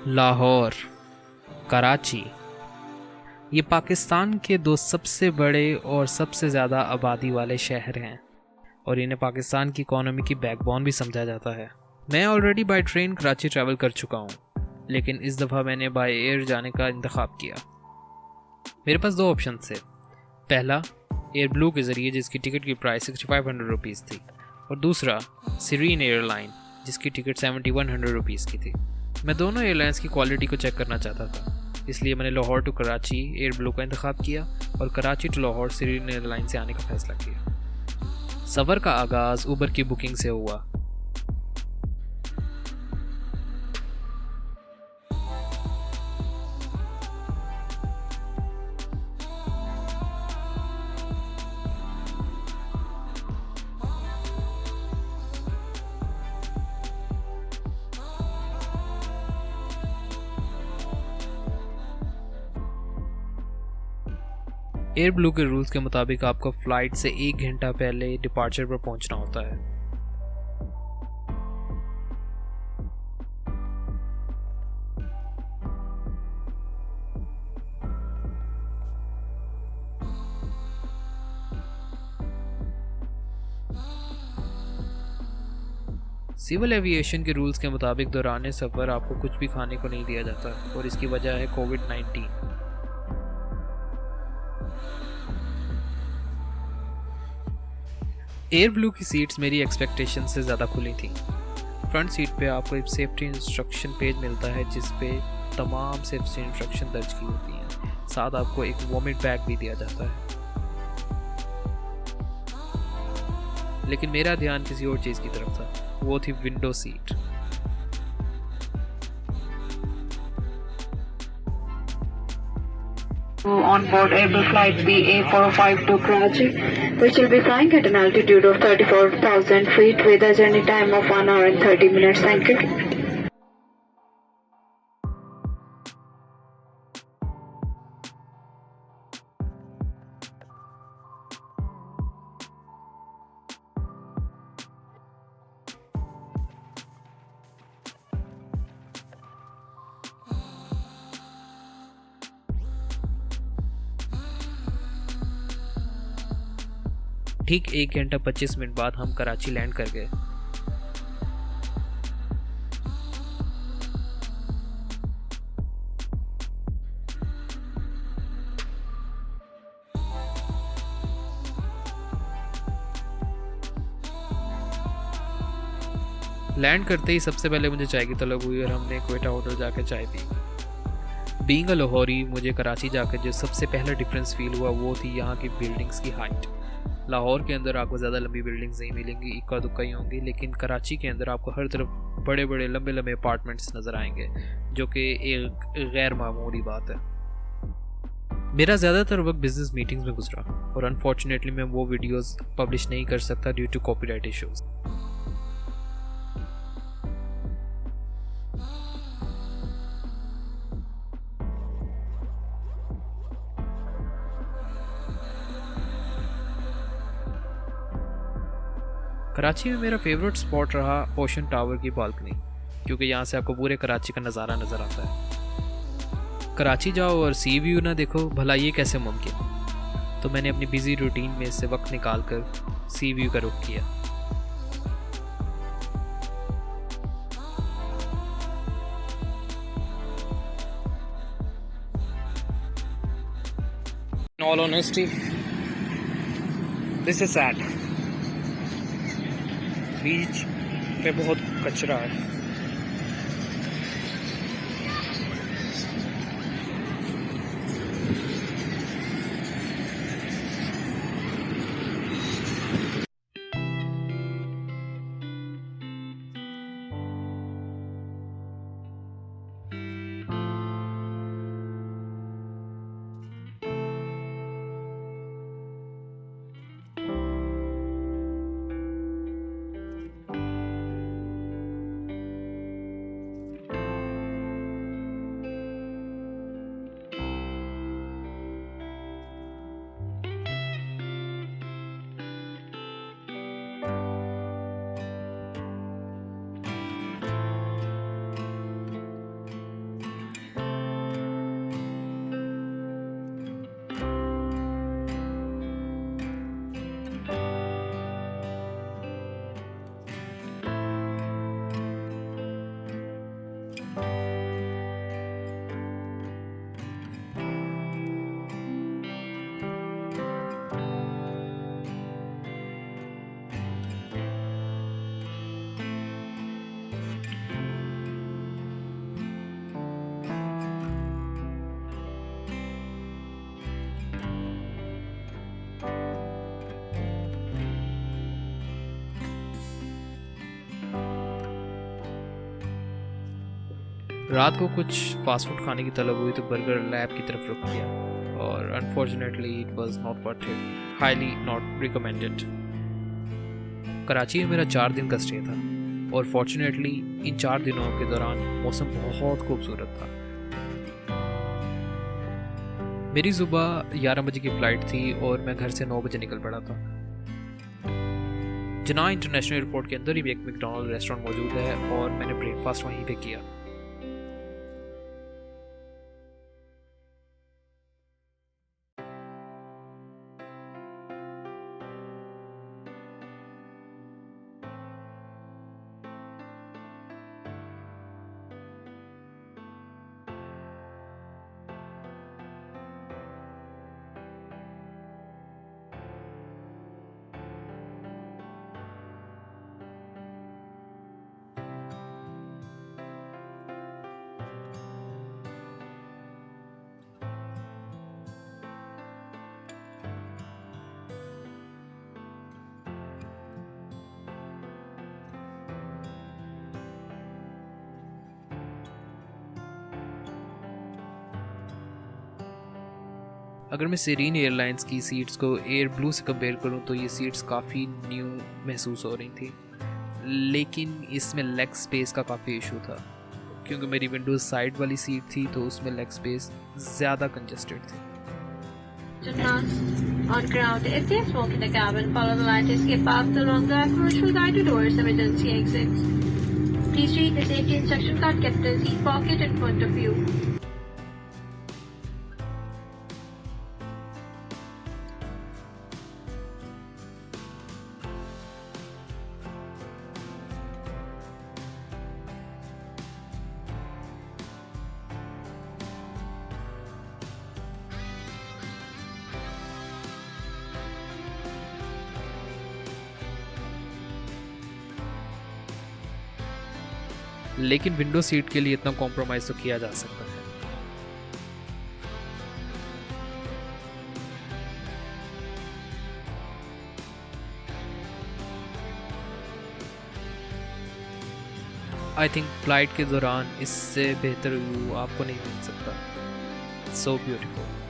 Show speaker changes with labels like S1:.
S1: लाहौर, कराची, ये पाकिस्तान के दो सबसे बड़े और सबसे ज़्यादा आबादी वाले शहर हैं और इन्हें पाकिस्तान की इकोनॉमी की बैकबोन भी समझा जाता है। मैं already by train Karachi travel कर चुका हूँ, लेकिन इस दफ़ा मैंने बाय एयर जाने का इंतखाब किया। मेरे पास दो ऑप्शन थे। पहला, एयर ब्लू के ज़रिए जिसकी टिकट की प्राइस 6500 रुपीज़ थी, और दूसरा सीरीन एयरलाइन जिसकी टिकट 7100 रुपीज़ की थी। मैं दोनों एयरलाइंस की क्वालिटी को चेक करना चाहता था, इसलिए मैंने Lahore to Karachi Airblue का इंतखाब किया और Karachi to Lahore Serene airline से आने का फैसला किया। सफ़र का आगाज़ उबर की बुकिंग से हुआ। एयर ब्लू के रूल्स के मुताबिक आपको फ़्लाइट से 1 घंटा पहले डिपार्चर पर पहुंचना होता है। सिविल एविएशन के रूल्स के मुताबिक दौरान सफ़र आपको कुछ भी खाने को नहीं दिया जाता और इसकी वजह है कोविड-19। एयर ब्लू की सीट्स मेरी एक्सपेक्टेशन से ज़्यादा खुली थी। फ्रंट सीट पे आपको एक सेफ्टी इंस्ट्रक्शन पेज मिलता है जिस पे तमाम सेफ्टी इंस्ट्रक्शन दर्ज की होती हैं। साथ आपको एक वॉमिट बैग भी दिया जाता है। लेकिन मेरा ध्यान किसी और चीज़ की तरफ था, वो थी window seat.
S2: On board Airbus flight BA405 to Karachi, which will be flying at an altitude of 34,000 feet with a journey time of 1 hour and 30 minutes. Thank you.
S1: ठीक 1 घंटा 25 मिनट बाद हम कराची लैंड कर गए। लैंड करते ही सबसे पहले मुझे चाय की तलब हुई और हमने क्वेटा होटल जाकर चाय पी। बीइंग अ लाहौरी, मुझे कराची जाकर जो सबसे पहला डिफरेंस फील हुआ वो थी यहाँ की बिल्डिंग्स की हाइट। लाहौर के अंदर आपको ज़्यादा लंबी बिल्डिंग्स नहीं मिलेंगी, इक्का दुक्का ही होंगी, लेकिन कराची के अंदर आपको हर तरफ बड़े बड़े लंबे लंबे अपार्टमेंट्स नज़र आएंगे, जो कि एक गैर मामूली बात है। मेरा ज़्यादातर वक्त बिजनेस मीटिंग्स में गुजरा और अनफॉर्चुनेटली मैं वो वीडियोस पब्लिश नहीं कर सकता due to copyright issues. Karachi में मेरा फेवरेट स्पॉट रहा ओशन टावर की बालकनी, क्योंकि यहाँ से आपको पूरे कराची का नज़ारा नज़र आता है। कराची जाओ और सी व्यू ना देखो, भला ये कैसे मुमकिन? तो मैंने अपनी बिजी रूटीन में से वक्त निकाल कर सी व्यू का रुख किया। In all honesty, this is sad. बीच पे बहुत कचरा है। रात को कुछ फास्ट फूड खाने की तलब हुई तो बर्गर लैब की तरफ रुक किया और unfortunately it was not worth it, highly not recommended. Karachi में मेरा 4 दिन का स्टे था और फॉर्चुनेटली इन 4 दिनों के दौरान मौसम बहुत खूबसूरत था। मेरी सुबह 11 बजे की फ़्लाइट थी और मैं घर से 9 बजे निकल पड़ा था। जना इंटरनेशनल एयरपोर्ट के अंदर ही एक मैकडॉनल्ड रेस्टोरेंट मौजूद है और मैंने ब्रेकफास्ट वहीं पे किया। अगर मैं सेरीन एयरलाइंस की सीट्स को एयर ब्लू से कंपेयर करूं तो ये सीट्स काफ़ी न्यू महसूस हो रही थी, लेकिन इसमें लेग स्पेस का काफ़ी इशू था क्योंकि मेरी विंडोज साइड वाली सीट थी तो उसमें लेग स्पेस ज़्यादा कंजेस्टेड थी।
S3: On ground, if they smoke in the cabin, follow the light escape path along the approach will guide you towards emergency exits. Please read the safety instruction card kept in the seat pocket in front of you.
S1: लेकिन window seat के लिए इतना compromise तो किया जा सकता है। I think flight के दौरान इससे बेहतर व्यू आपको नहीं मिल सकता। So beautiful.